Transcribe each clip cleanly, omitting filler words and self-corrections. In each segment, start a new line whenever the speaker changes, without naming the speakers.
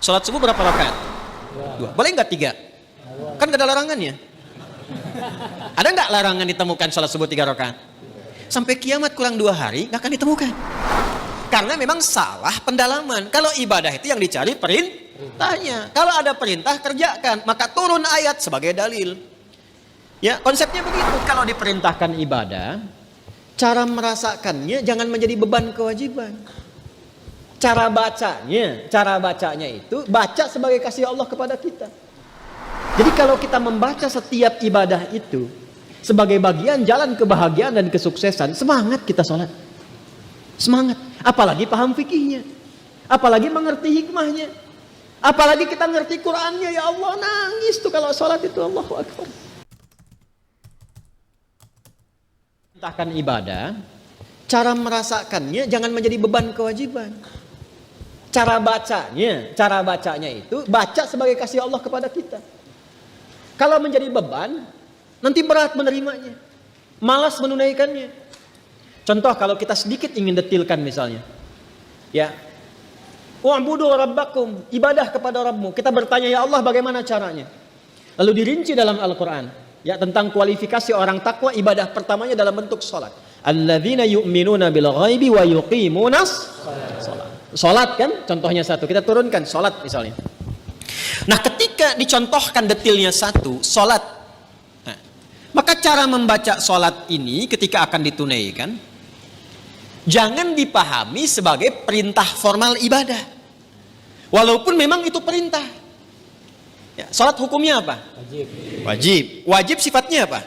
Sholat subuh berapa rakaat? 2. Boleh nggak 3? Kan nggak ada larangannya. Ada nggak larangan ditemukan sholat subuh 3 rakaat? Sampai kiamat kurang 2 hari nggak akan ditemukan. Karena memang salah pendalaman. Kalau ibadah itu yang dicari perintahnya. Kalau ada perintah kerjakan, maka turun ayat sebagai dalil. Ya, konsepnya begitu. Kalau diperintahkan ibadah, cara merasakannya jangan menjadi beban kewajiban. Cara bacanya itu baca sebagai kasih Allah kepada kita. Jadi kalau kita membaca setiap ibadah itu sebagai bagian jalan kebahagiaan dan kesuksesan, semangat kita sholat. Semangat. Apalagi paham fikihnya. Apalagi mengerti hikmahnya. Apalagi kita ngerti Qur'annya. Ya Allah, nangis tuh kalau sholat itu. Allahu Akbar. Perintahkan ibadah, cara merasakannya jangan menjadi beban kewajiban. Cara bacanya itu baca sebagai kasih Allah kepada kita. Kalau menjadi beban, nanti berat menerimanya, malas menunaikannya. Contoh kalau kita sedikit ingin detilkan misalnya, ya, wa'budu rabbakum, ibadah kepada Rabbmu. Kita bertanya, ya Allah bagaimana caranya? Lalu dirinci dalam Al-Quran, ya, tentang kualifikasi orang takwa. Ibadah pertamanya dalam bentuk sholat. Alladzina yu'minuna bil ghaibi wa yuqimunas sholat. Sholat kan contohnya satu, kita turunkan sholat misalnya. Nah ketika dicontohkan detailnya satu, sholat, nah, maka cara membaca sholat ini ketika akan ditunaikan jangan dipahami sebagai perintah formal ibadah, walaupun memang itu perintah. Ya, sholat hukumnya apa? Wajib sifatnya apa?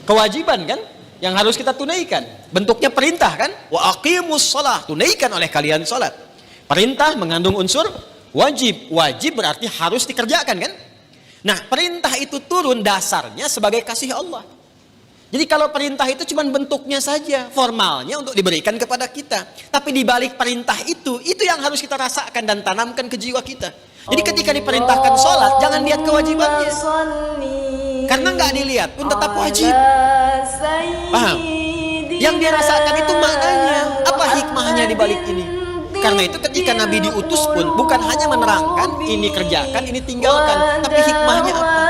Kewajiban kan? Yang harus kita tunaikan. Bentuknya perintah kan? Wa aqimus shalah, tunaikan oleh kalian salat. Perintah mengandung unsur wajib. Wajib berarti harus dikerjakan kan? Nah, perintah itu turun dasarnya sebagai kasih Allah. Jadi kalau perintah itu cuma bentuknya saja, formalnya untuk diberikan kepada kita. Tapi di balik perintah itu yang harus kita rasakan dan tanamkan ke jiwa kita. Jadi ketika diperintahkan sholat, jangan lihat kewajibannya. Karena nggak dilihat pun tetap wajib. Paham? Yang dia rasakan itu maknanya. Apa hikmahnya di balik ini? Karena itu ketika Nabi diutus pun bukan hanya menerangkan ini kerjakan, ini tinggalkan, tapi hikmahnya apa?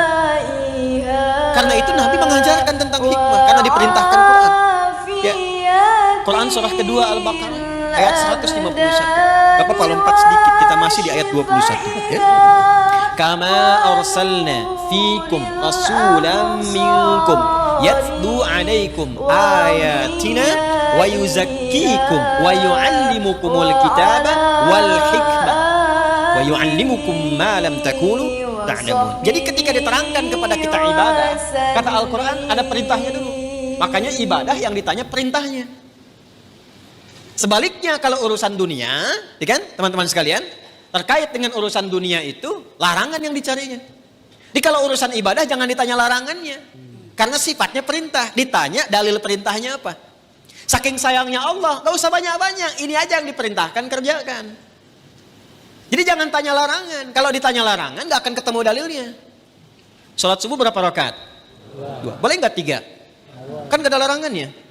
Karena itu Nabi mengajarkan tentang hikmah karena diperintahkan Quran. Ya. Quran surah kedua Al-Baqarah ayat 151. Bapak lompat sedikit, kita masih di ayat 21 ya. Kama arsalna fikum rasulan minkum yatlu alaikum ayatina wa yuzakkikum wa yuallimukumul kitaba wal hikmah wa yuallimukum ma lam takunu ta'lamun. Jadi ketika diterangkan kepada kita ibadah, kata Al-Quran ada perintahnya dulu. Makanya ibadah yang ditanya perintahnya. Sebaliknya kalau urusan dunia, ya kan teman-teman sekalian, terkait dengan urusan dunia itu larangan yang dicarinya. Jadi kalau urusan ibadah jangan ditanya larangannya, karena sifatnya perintah. Ditanya dalil perintahnya apa. Saking sayangnya Allah, gak usah banyak-banyak, ini aja yang diperintahkan kerjakan. Jadi jangan tanya larangan. Kalau ditanya larangan gak akan ketemu dalilnya. Sholat subuh berapa rakaat? 2. Boleh nggak 3? Kan gak ada larangannya.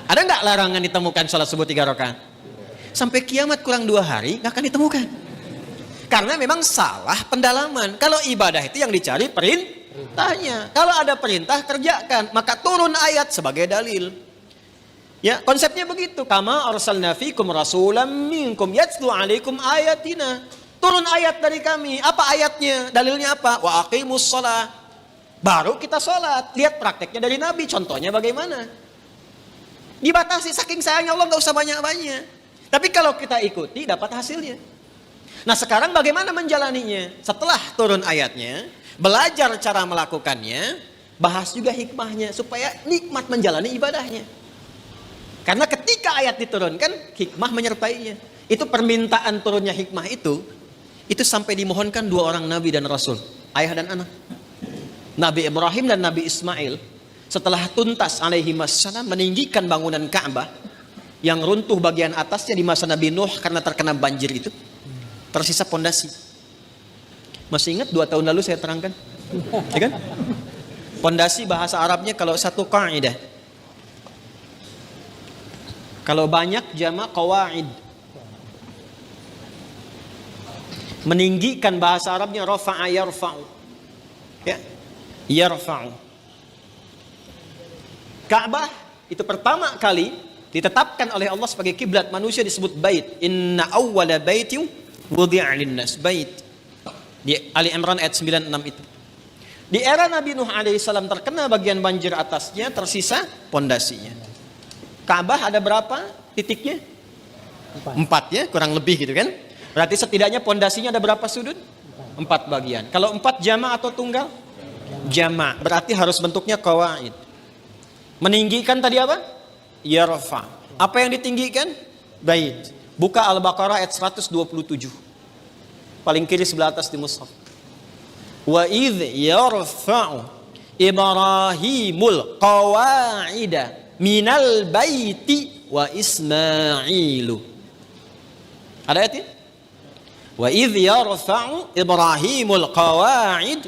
Ada nggak larangan ditemukan sholat subuh 3 rakaat? Sampai kiamat kurang 2 hari nggak akan ditemukan. Karena memang salah pendalaman. Kalau ibadah itu yang dicari perintahnya. Kalau ada perintah kerjakan, maka turun ayat sebagai dalil. Ya, konsepnya begitu. Kama arsalna fikum rasulan minkum yatlu alaikum ayatina. Turun ayat dari kami. Apa ayatnya? Dalilnya apa? Wa aqimus shalah. Baru kita sholat. Lihat prakteknya dari Nabi. Contohnya bagaimana? Dibatasi, saking sayangnya Allah, nggak usah banyak-banyak. Tapi kalau kita ikuti dapat hasilnya. Nah sekarang bagaimana menjalaninya? Setelah turun ayatnya, belajar cara melakukannya, bahas juga hikmahnya supaya nikmat menjalani ibadahnya. Karena ketika ayat diturunkan, hikmah menyertainya. Itu permintaan turunnya hikmah itu sampai dimohonkan 2 orang Nabi dan Rasul, ayah dan anak. Nabi Ibrahim dan Nabi Ismail setelah tuntas alaihi wassalam meninggikan bangunan Ka'bah yang runtuh bagian atasnya di masa Nabi Nuh karena terkena banjir itu, tersisa pondasi. Masih ingat 2 tahun lalu saya terangkan, ya kan? Pondasi bahasa Arabnya kalau satu kaidah, kalau banyak jamak qawaid. Meninggikan bahasa Arabnya rafa'a yarfa'u. Ya. Yarfa'u. Ka'bah itu pertama kali ditetapkan oleh Allah sebagai kiblat manusia disebut bait. Inna awwala baitin wudi'a lin-nas, bait. Di Ali Imran ayat 96 itu. Di era Nabi Nuh alaihissalam terkena bagian banjir atasnya, tersisa pondasinya. Ka'bah ada berapa titiknya? 4 ya, kurang lebih gitu kan. Berarti setidaknya pondasinya ada berapa sudut? 4 bagian. Kalau 4 jama' atau tunggal? Jama'. Berarti harus bentuknya qawaid. Meninggikan tadi apa? Yarfa. Apa yang ditinggikan? Bait. Buka Al-Baqarah ayat 127. Paling kiri sebelah atas di mushaf. Wa idh yarfa'u Ibrahimul qawa'ida minal baiti wa Ismailu. Ada ayatnya? Wa idh yarfa'u Ibrahimul qawa'id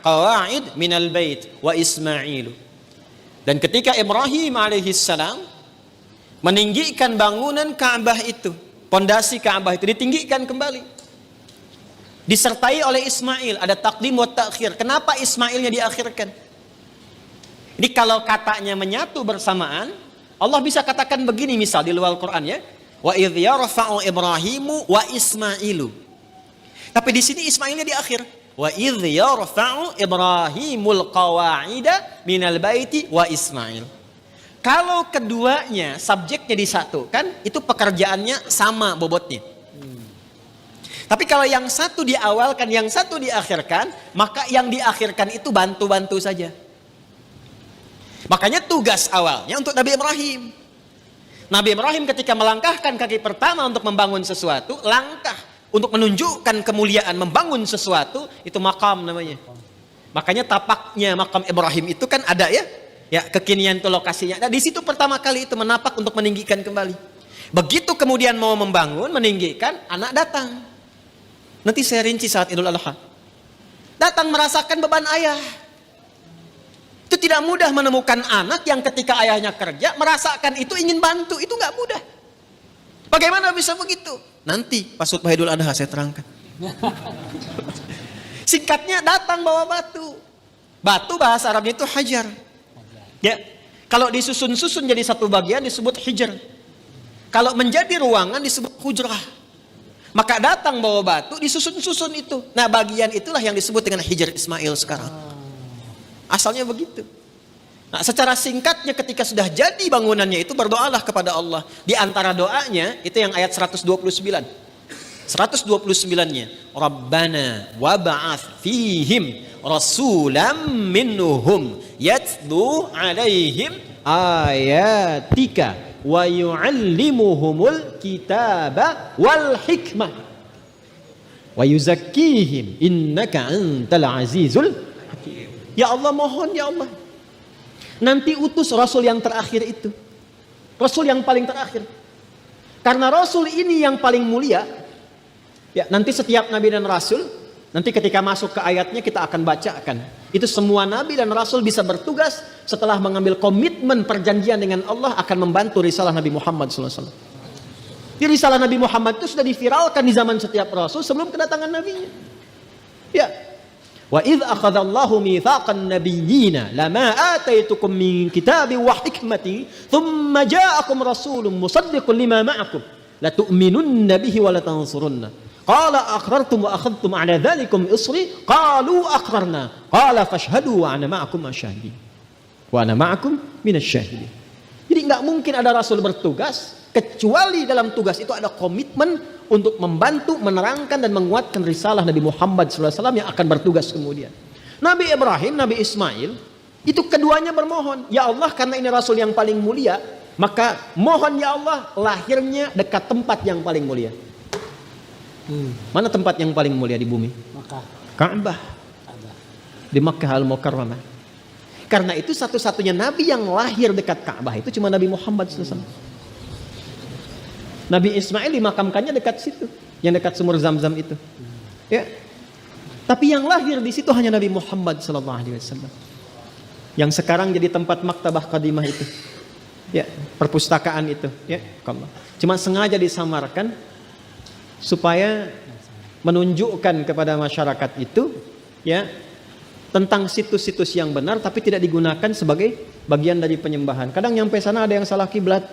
qawa'id minal bait wa Ismailu. Dan ketika Ibrahim alaihissalam meninggikan bangunan Ka'bah itu, pondasi Ka'bah itu ditinggikan kembali. Disertai oleh Ismail, ada takdim wa ta'khir. Kenapa Ismailnya diakhirkan? Jadi kalau katanya menyatu bersamaan, Allah bisa katakan begini misal di luar Quran ya. Wa idh yarfa'u Ibrahimu wa Ismailu. Tapi di sini Ismailnya di akhir. Wa idh yarfa'u Ibrahimul qawa'ida minal baiti wa Ismail. Kalau keduanya subjeknya disatukan, itu pekerjaannya sama bobotnya. Tapi kalau yang satu diawalkan, yang satu diakhirkan, maka yang diakhirkan itu bantu-bantu saja. Makanya tugas awalnya untuk Nabi Ibrahim. Nabi Ibrahim ketika melangkahkan kaki pertama untuk membangun sesuatu, langkah untuk menunjukkan kemuliaan membangun sesuatu, itu makam namanya. Makanya tapaknya makam Ibrahim itu kan ada ya. Ya, kekinian itu lokasinya. Nah, di situ pertama kali itu menapak untuk meninggikan kembali. Begitu kemudian mau membangun, meninggikan, anak datang. Nanti saya rinci saat Idul Adha. Datang merasakan beban ayah. Itu tidak mudah menemukan anak yang ketika ayahnya kerja, merasakan itu ingin bantu. Itu nggak mudah. Bagaimana bisa begitu? Nanti pas khutbah Idul Adha saya terangkan. Singkatnya datang bawa batu. Batu bahasa Arabnya itu hajar. Ya, kalau disusun-susun jadi satu bagian disebut hijr. Kalau menjadi ruangan disebut hujrah. Maka datang bawa batu disusun-susun itu. Nah, bagian itulah yang disebut dengan hijr Ismail sekarang. Asalnya begitu. Nah, secara singkatnya ketika sudah jadi bangunannya itu berdoalah kepada Allah. Di antara doanya itu yang ayat 129. 129-nya. Rabbana wab'ats fihim rasulam minhum yatlu alaihim ayatika wa yu'allimuhumul kitaba wal hikmah wa yuzakkihim innaka antal azizul hakim. Ya Allah, mohon ya Allah, nanti utus rasul yang terakhir itu, rasul yang paling terakhir, karena rasul ini yang paling mulia. Ya, nanti setiap nabi dan rasul, nanti ketika masuk ke ayatnya kita akan bacakan. Itu semua nabi dan rasul bisa bertugas setelah mengambil komitmen perjanjian dengan Allah akan membantu risalah Nabi Muhammad SAW. Di risalah Nabi Muhammad itu sudah diviralkan di zaman setiap rasul sebelum kedatangan nabinya. Ya. Wa idz akhadallahu mitsaqan nabiyyina lama ataitukum min kitabin wa hikmatin thumma ja'akum rasulun musaddiqun lima ma'akum la tu'minunna bihi wa la tansurunna. Qala aqrartum wa akhadtum ala dzalikum isri qalu aqrarna qala fashhadu wa ana ma'akum asyahidin wa ana ma'akum minasyahidin. Jadi enggak mungkin ada rasul bertugas kecuali dalam tugas itu ada komitmen untuk membantu menerangkan dan menguatkan risalah Nabi Muhammad SAW yang akan bertugas kemudian. Nabi Ibrahim, Nabi Ismail itu keduanya bermohon, ya Allah, karena ini rasul yang paling mulia, maka mohon ya Allah lahirnya dekat tempat yang paling mulia. Mana tempat yang paling mulia di bumi?
Makkah.
Ka'bah. Di Makkah Al-Mukarramah. Karena itu satu-satunya nabi yang lahir dekat Ka'bah itu cuma Nabi Muhammad SAW. Nabi Ismail dimakamkannya dekat situ, yang dekat sumur Zam-Zam itu. Ya. Tapi yang lahir di situ hanya Nabi Muhammad SAW. Yang sekarang jadi tempat maktabah qadimah itu. Ya, perpustakaan itu, ya, Allah. Cuma sengaja disamarkan supaya menunjukkan kepada masyarakat itu ya tentang situs-situs yang benar, tapi tidak digunakan sebagai bagian dari penyembahan. Kadang nyampe sana ada yang salah kiblat,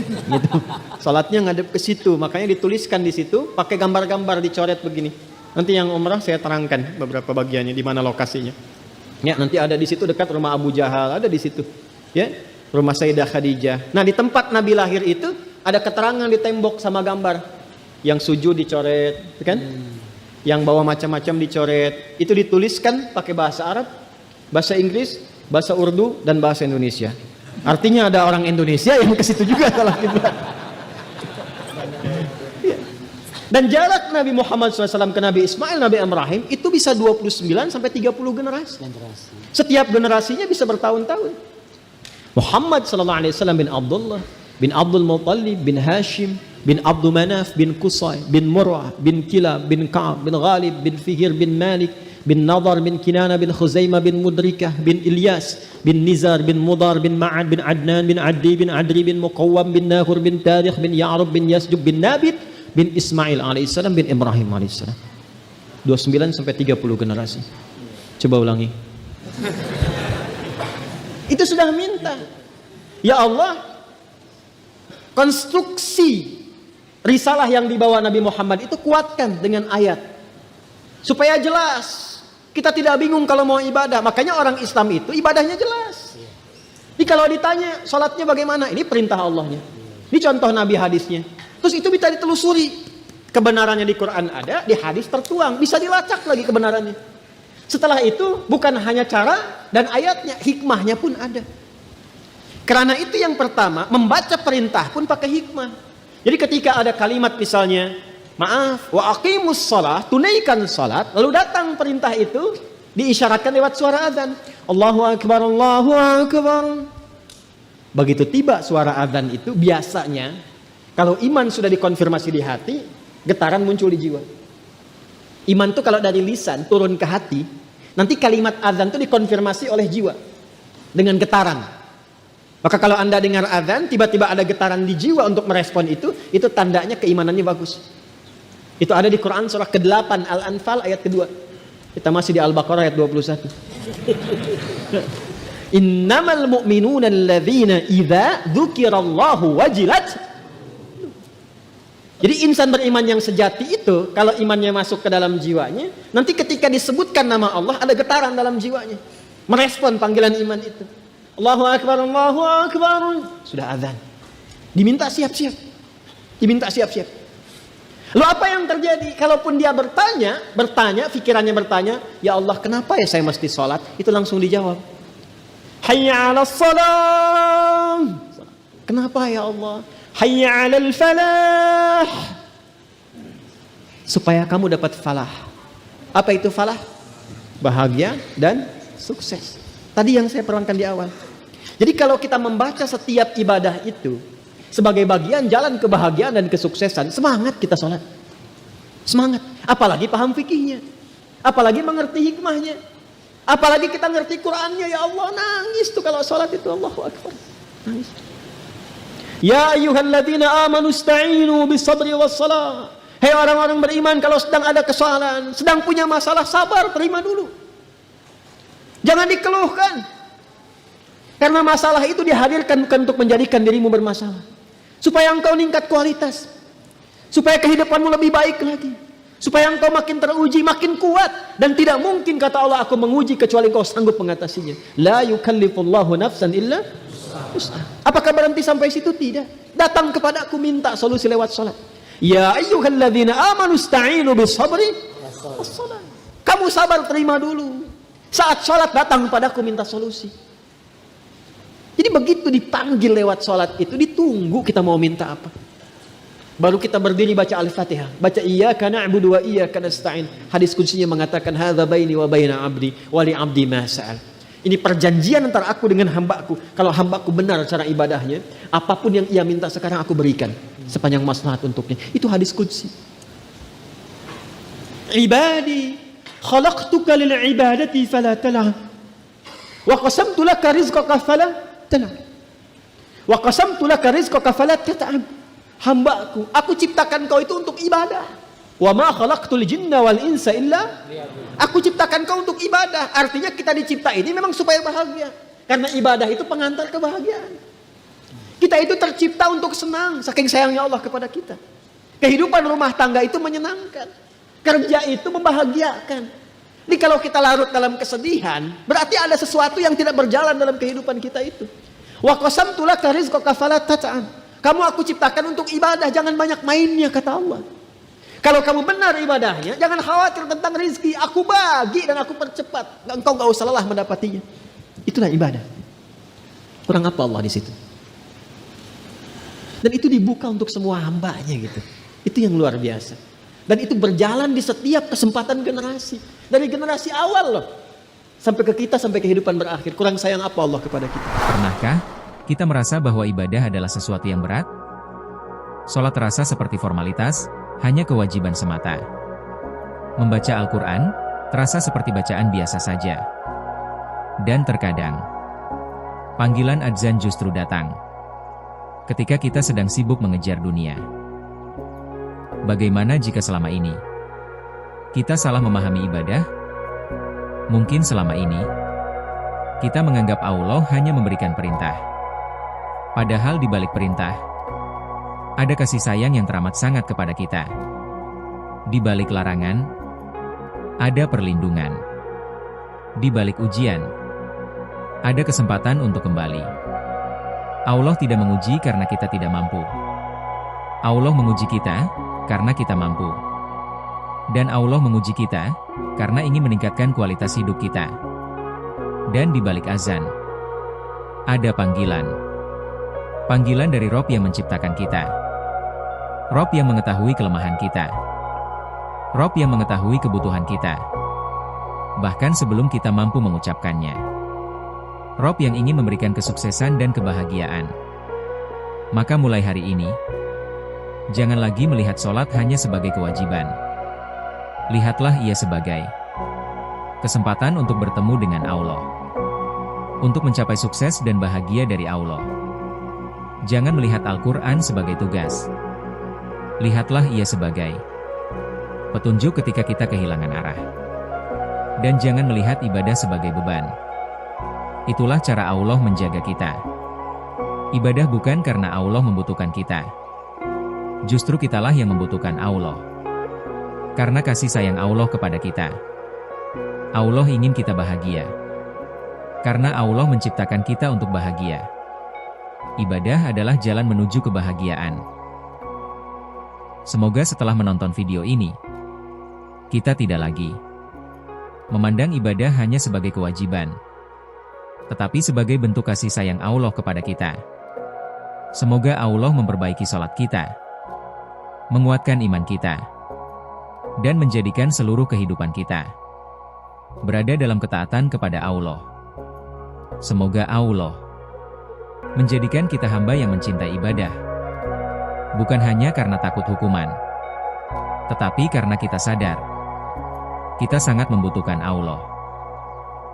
gitu. Salatnya ngadep ke situ, makanya dituliskan di situ pakai gambar-gambar dicoret begini. Nanti yang umrah saya terangkan beberapa bagiannya di mana lokasinya. Ya, nanti ada di situ dekat rumah Abu Jahal, ada di situ. Ya, rumah Sayyidah Khadijah. Nah, di tempat Nabi lahir itu ada keterangan di tembok sama gambar. Yang sujud dicoret, kan? Yang bawa macam-macam dicoret. Itu dituliskan pakai bahasa Arab, bahasa Inggris, bahasa Urdu, dan bahasa Indonesia. Artinya ada orang Indonesia yang ke situ juga salah kiblat. Dan jarak Nabi Muhammad SAW ke Nabi Ismail, Nabi Ibrahim itu bisa 29 sampai 30 generasi. Setiap generasinya bisa bertahun-tahun. Muhammad SAW bin Abdullah, bin Abdul Muttalib, bin Hashim, bin Abdul Manaf, bin Qusay, bin Murrah, bin Kilab, bin Ka'ab, bin Ghalib, bin Fihir, bin Malik, bin Nadar, bin Kinana, bin Khuzaimah, bin Mudrikah, bin Ilyas, bin Nizar, bin Mudar, bin Ma'ad, bin Adnan, bin Addi, bin Adri, bin Muqawwam, bin Nahur, bin Tarikh, bin Ya'rub, bin Yasjub, bin Nabit, bin Ismail alaihissalam, bin Ibrahim alaihissalam. 29 sampai 30 generasi. Coba ulangi. Itu sudah minta. Ya Allah, konstruksi risalah yang dibawa Nabi Muhammad itu kuatkan dengan ayat supaya jelas, kita tidak bingung kalau mau ibadah. Makanya orang Islam itu ibadahnya jelas. Jadi kalau ditanya sholatnya bagaimana, ini perintah Allahnya, ini contoh Nabi hadisnya, terus itu bisa ditelusuri kebenarannya. Di Quran ada, di hadis tertuang, bisa dilacak lagi kebenarannya. Setelah itu bukan hanya cara dan ayatnya, hikmahnya pun ada. Karena itu yang pertama, membaca perintah pun pakai hikmah. Jadi ketika ada kalimat misalnya, maaf, wa aqimus shalah, tunaikan salat, lalu datang perintah itu diisyaratkan lewat suara azan. Allahu akbar, Allahu akbar. Begitu tiba suara azan itu, biasanya kalau iman sudah dikonfirmasi di hati, getaran muncul di jiwa. Iman itu kalau dari lisan turun ke hati, nanti kalimat azan itu dikonfirmasi oleh jiwa dengan getaran. Maka kalau Anda dengar azan, tiba-tiba ada getaran di jiwa untuk merespon itu tandanya keimanannya bagus. Itu ada di Quran surah ke-8 Al-Anfal ayat kedua. Kita masih di Al-Baqarah ayat 21. Innamal mu'minuna alladzina idza dzukirallahu wajilat. Jadi insan beriman yang sejati itu, kalau imannya masuk ke dalam jiwanya, nanti ketika disebutkan nama Allah ada getaran dalam jiwanya, merespon panggilan iman itu. Allahu akbar, Allahu akbar. Sudah azan. Diminta siap-siap. Diminta siap-siap. Lalu apa yang terjadi? Kalaupun dia bertanya, pikirannya bertanya, ya Allah, kenapa ya saya mesti sholat? Itu langsung dijawab. Hayya 'alas shalah. Kenapa ya Allah? Hayya 'alal falah. Supaya kamu dapat falah. Apa itu falah? Bahagia dan sukses. Tadi yang saya terangkan di awal. Jadi kalau kita membaca setiap ibadah itu sebagai bagian jalan kebahagiaan dan kesuksesan, semangat kita sholat. Semangat. Apalagi paham fikihnya. Apalagi mengerti hikmahnya. Apalagi kita ngerti Qur'annya. Ya Allah, nangis tuh kalau sholat itu. Allahu Akbar. Nangis. Ya ayyuhalladzina amanu ista'inu bis-sabri was-salah. Hei orang-orang beriman, kalau sedang ada kesalahan, sedang punya masalah, sabar, terima dulu. Jangan dikeluhkan. Karena masalah itu dihadirkan bukan untuk menjadikan dirimu bermasalah. Supaya engkau meningkat kualitas. Supaya kehidupanmu lebih baik lagi. Supaya engkau makin teruji, makin kuat. Dan tidak mungkin kata Allah, aku menguji kecuali engkau sanggup mengatasinya. La yukallifullahu nafsan illa wus'aha. Apakah berhenti sampai situ? Tidak. Datang kepada aku, minta solusi lewat salat. Ya ayyuhalladzina amanu ista'inu bis-sabri was-salat. Kamu sabar, terima dulu. Saat sholat datang padaku minta solusi. Jadi begitu dipanggil lewat sholat itu, ditunggu kita mau minta apa. Baru kita berdiri baca Al-Fatihah, baca iyyaka na'budu wa iyyaka nasta'in. Hadis kutsinya mengatakan hadza baini wa baina 'abdi wa li 'abdi ma sa'al. Ini perjanjian antara aku dengan hambaku. Kalau hambaku benar cara ibadahnya, apapun yang ia minta sekarang aku berikan sepanjang maslahat untuknya. Itu hadis qudsi. Ibadi khalaqtuka lil ibadati fala tal'ab wa qasamtu laka rizqaka fala tal'ab wa qasamtu laka rizqaka fala tat'ab. Hambaku, aku ciptakan kau itu untuk ibadah. Wa ma khalaqtul jinna wal insa illa, aku ciptakan kau untuk ibadah. Artinya kita dicipta ini memang supaya bahagia. Karena ibadah itu pengantar kebahagiaan. Kita itu tercipta untuk senang, saking sayangnya Allah kepada kita. Kehidupan rumah tangga itu menyenangkan. Kerja itu membahagiakan. Jadi kalau kita larut dalam kesedihan, berarti ada sesuatu yang tidak berjalan dalam kehidupan kita itu. Wa qasamtu laka rizqaka fala tat'an. Kamu aku ciptakan untuk ibadah, jangan banyak mainnya, kata Allah. Kalau kamu benar ibadahnya, jangan khawatir tentang rezeki. Aku bagi dan aku percepat. Engkau gak usah lelah mendapatinya. Itulah ibadah. Kurang apa Allah di situ? Dan itu dibuka untuk semua hambanya gitu. Itu yang luar biasa. Dan itu berjalan di setiap kesempatan generasi. Dari generasi awal loh. Sampai ke kita, sampai kehidupan berakhir. Kurang sayang apa Allah kepada kita?
Pernahkah kita merasa bahwa ibadah adalah sesuatu yang berat? Sholat terasa seperti formalitas, hanya kewajiban semata. Membaca Al-Quran terasa seperti bacaan biasa saja. Dan terkadang, panggilan adzan justru datang ketika kita sedang sibuk mengejar dunia. Bagaimana jika selama ini kita salah memahami ibadah? Mungkin selama ini kita menganggap Allah hanya memberikan perintah. Padahal di balik perintah ada kasih sayang yang teramat sangat kepada kita. Di balik larangan, ada perlindungan. Di balik ujian, ada kesempatan untuk kembali. Allah tidak menguji karena kita tidak mampu. Allah menguji kita karena kita mampu. Dan Allah menguji kita karena ingin meningkatkan kualitas hidup kita. Dan di balik azan, ada panggilan. Panggilan dari Rob yang menciptakan kita. Rob yang mengetahui kelemahan kita. Rob yang mengetahui kebutuhan kita. Bahkan sebelum kita mampu mengucapkannya. Rob yang ingin memberikan kesuksesan dan kebahagiaan. Maka mulai hari ini, jangan lagi melihat sholat hanya sebagai kewajiban. Lihatlah ia sebagai kesempatan untuk bertemu dengan Allah. Untuk mencapai sukses dan bahagia dari Allah. Jangan melihat Al-Quran sebagai tugas. Lihatlah ia sebagai petunjuk ketika kita kehilangan arah. Dan jangan melihat ibadah sebagai beban. Itulah cara Allah menjaga kita. Ibadah bukan karena Allah membutuhkan kita. Justru kitalah yang membutuhkan Allah. Karena kasih sayang Allah kepada kita. Allah ingin kita bahagia. Karena Allah menciptakan kita untuk bahagia. Ibadah adalah jalan menuju kebahagiaan. Semoga setelah menonton video ini, kita tidak lagi memandang ibadah hanya sebagai kewajiban, tetapi sebagai bentuk kasih sayang Allah kepada kita. Semoga Allah memperbaiki sholat kita, menguatkan iman kita, dan menjadikan seluruh kehidupan kita berada dalam ketaatan kepada Allah. Semoga Allah menjadikan kita hamba yang mencintai ibadah, bukan hanya karena takut hukuman, tetapi karena kita sadar kita sangat membutuhkan Allah.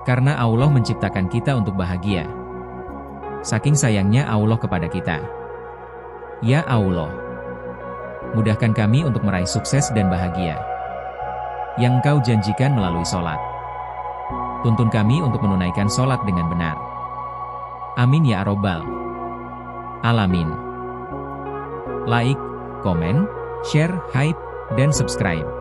Karena Allah menciptakan kita untuk bahagia. Saking sayangnya Allah kepada kita. Ya Allah, mudahkan kami untuk meraih sukses dan bahagia yang Engkau janjikan melalui sholat. Tuntun kami untuk menunaikan sholat dengan benar. Amin ya Rabbal Alamin. Like, komen, share, hype, dan subscribe.